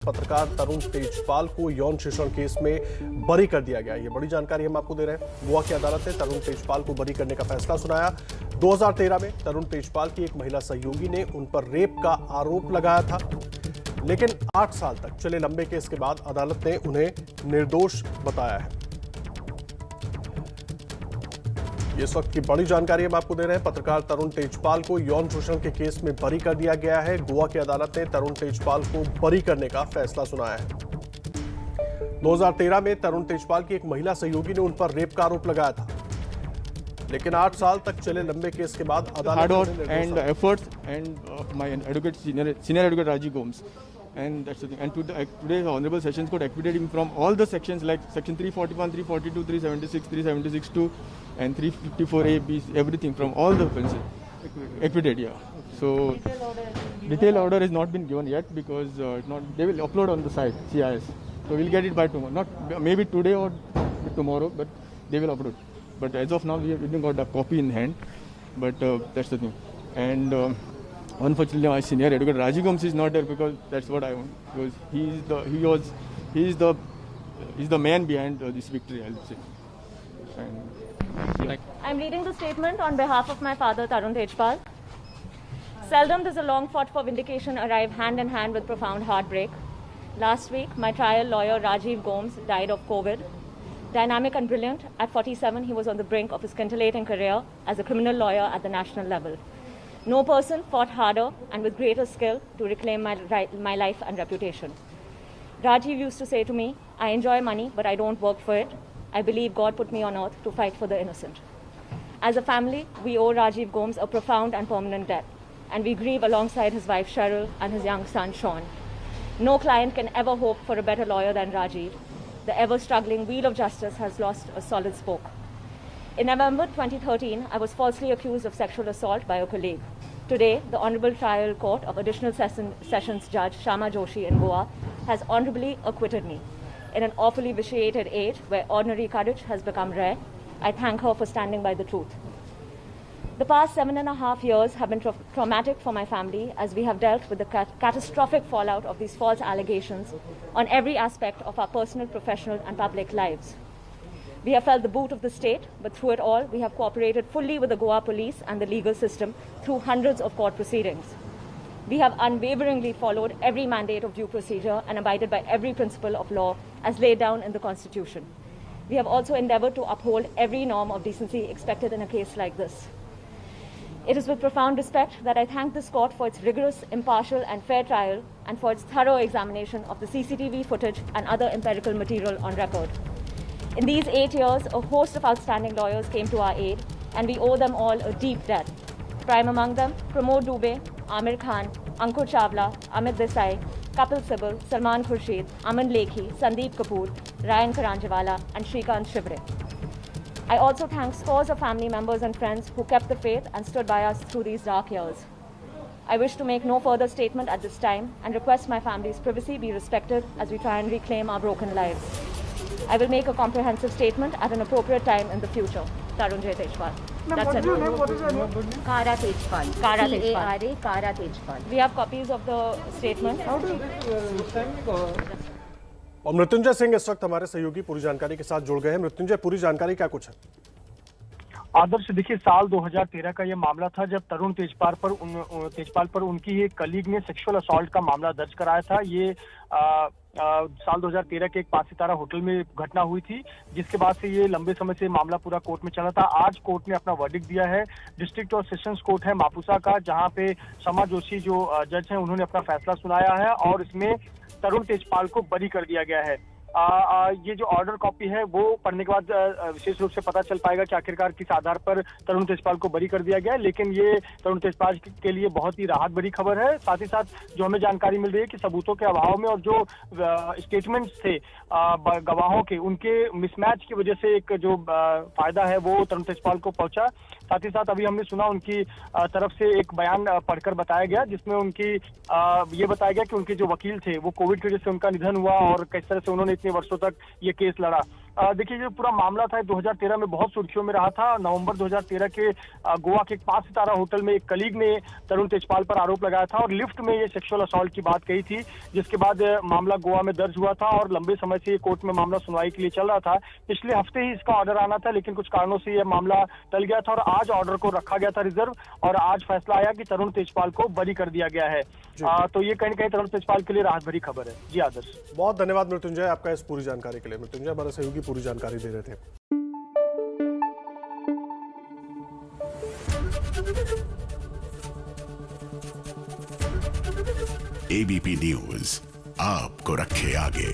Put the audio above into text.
पत्रकार तरुण तेजपाल को यौन शोषण केस में बरी कर दिया गया। ये बड़ी जानकारी हम आपको दे रहे हैं। गोवा की अदालत ने तरुण तेजपाल को बरी करने का फैसला सुनाया। 2013 में तरुण तेजपाल की एक महिला सहयोगी ने उन पर रेप का आरोप लगाया था, लेकिन 8 साल तक चले लंबे केस के बाद अदालत ने उन्हें निर्दोष बताया है। इस वक्त की बड़ी जानकारी हम आपको दे रहे हैं। पत्रकार तरुण तेजपाल को यौन शोषण के केस में बरी कर दिया गया है। गोवा की अदालत ने तरुण तेजपाल को बरी करने का फैसला सुनाया है। 2013 में तरुण तेजपाल की एक महिला सहयोगी ने उन पर रेप का आरोप लगाया था, लेकिन 8 साल तक चले लंबे केस के बाद अदालत and efforts and my advocate senior advocate Rajiv Gomes, and that's the thing. And today's honorable sessions court acquitted him from all the sections like section 341, 342, 376, 376-2 and 354A, B, everything from all the offences. Acquitted, yeah. So detailed order has not been given yet because they will upload on the site CIS. So we'll get it by tomorrow. Not maybe today or tomorrow, but they will upload. But as of now, we haven't got a copy in hand. But that's the thing. And unfortunately, my senior advocate Rajiv Gomes is not there because that's what I want. Because he's the man behind this victory, I'll say. And, I'm reading the statement on behalf of my father, Tarun Tejpal. Seldom does a long fought for vindication arrive hand in hand with profound heartbreak. Last week, my trial lawyer Rajiv Gomes died of COVID. Dynamic and brilliant, at 47, he was on the brink of his scintillating career as a criminal lawyer at the national level. No person fought harder and with greater skill to reclaim my life and reputation. Rajiv used to say to me, I enjoy money, but I don't work for it. I believe God put me on earth to fight for the innocent. As a family, we owe Rajiv Gomes a profound and permanent debt, and we grieve alongside his wife Cheryl and his young son Sean. No client can ever hope for a better lawyer than Rajiv. The ever-struggling wheel of justice has lost a solid spoke. In November 2013, I was falsely accused of sexual assault by a colleague. Today, the Honorable Trial Court of Additional Sessions Judge Shama Joshi in Goa has honorably acquitted me. In an awfully vitiated age where ordinary courage has become rare, I thank her for standing by the truth. The past 7.5 years have been traumatic for my family as we have dealt with the catastrophic fallout of these false allegations on every aspect of our personal, professional, and public lives. We have felt the boot of the state, but through it all, we have cooperated fully with the Goa police and the legal system through hundreds of court proceedings. We have unwaveringly followed every mandate of due procedure and abided by every principle of law as laid down in the Constitution. We have also endeavored to uphold every norm of decency expected in a case like this. It is with profound respect that I thank this court for its rigorous, impartial, and fair trial and for its thorough examination of the CCTV footage and other empirical material on record. In these 8 years, a host of outstanding lawyers came to our aid, and we owe them all a deep debt. Prime among them, Pramod Dubey, Amir Khan, Ankur Chawla, Amit Desai, Kapil Sibal, Salman Khurshid, Aman Lekhi, Sandeep Kapoor, Ryan Karanjawala, and Shrikant Shivre. I also thank scores of family members and friends who kept the faith and stood by us through these dark years. I wish to make no further statement at this time and request my family's privacy be respected as we try and reclaim our broken lives. I will make a comprehensive statement at an appropriate time in the future. Tarun J. Tejpal. That's it. What is your name? Kara Tejpal. Kara Tejpal. K-A-R-A, Kara Tejpal. We have copies of the statement. How do you send? और मृत्युंजय सिंह इस वक्त हमारे सहयोगी पूरी जानकारी के साथ जुड़ गए हैं। मृत्युंजय, पूरी जानकारी क्या कुछ है? आदर्श, देखिए, साल 2013 का ये मामला था जब तरुण तेजपाल पर उनकी ही कलीग ने सेक्सुअल असॉल्ट का मामला दर्ज कराया था। ये साल 2013 के एक 5 सितारा होटल में घटना हुई थी, जिसके बाद से ये लंबे समय से मामला पूरा कोर्ट में चला था। आज कोर्ट ने अपना वर्डिक्ट दिया है। डिस्ट्रिक्ट और सेशंस कोर्ट है मापुसा का, जहां पे शमा जोशी जो जज हैं उन्होंने अपना फैसला सुनाया है और इसमें तरुण तेजपाल को बरी कर दिया गया है। ये जो ऑर्डर कॉपी है वो पढ़ने के बाद विशेष रूप से पता चल पाएगा कि आखिरकार किस आधार पर तरुण तेजपाल को बरी कर दिया गया है। लेकिन ये तरुण तेजपाल के लिए बहुत ही राहत भरी खबर है। साथ ही साथ जो हमें जानकारी मिल रही है कि सबूतों के अभाव में और जो स्टेटमेंट्स थे गवाहों के, उनके मिसमैच की वजह से एक जो फायदा है वो तरुण तेजपाल को पहुंचा। साथ ही साथ अभी हमने सुना उनकी तरफ से एक बयान पढ़कर बताया गया, जिसमें उनकी ये बताया गया कि उनके जो वकील थे वो कोविड की वजह से उनका निधन हुआ और किस तरह से उन्होंने इतने वर्षों तक ये केस लड़ा। देखिए जो पूरा मामला था 2013 में बहुत सुर्खियों में रहा था। नवंबर 2013 के गोवा के एक 5 सितारा होटल में एक कलीग ने तरुण तेजपाल पर आरोप लगाया था और लिफ्ट में ये सेक्सुअल असॉल्ट की बात कही थी, जिसके बाद मामला गोवा में दर्ज हुआ था और लंबे समय से ये कोर्ट में मामला सुनवाई के लिए चल रहा था। पिछले हफ्ते ही इसका ऑर्डर आना था, लेकिन कुछ कारणों से यह मामला टल गया था और आज ऑर्डर को रखा गया था रिजर्व और आज फैसला आया कि तरुण तेजपाल को बरी कर दिया गया है। तो ये कहीं न कहीं तरुण तेजपाल के लिए राहत भरी खबर है। जी आदर्श, बहुत धन्यवाद मृत्युंजय आपका इस पूरी जानकारी के लिए। मृत्युंजय हमारे सहयोगी पूरी जानकारी दे रहे थे। एबीपी न्यूज आपको रखे आगे।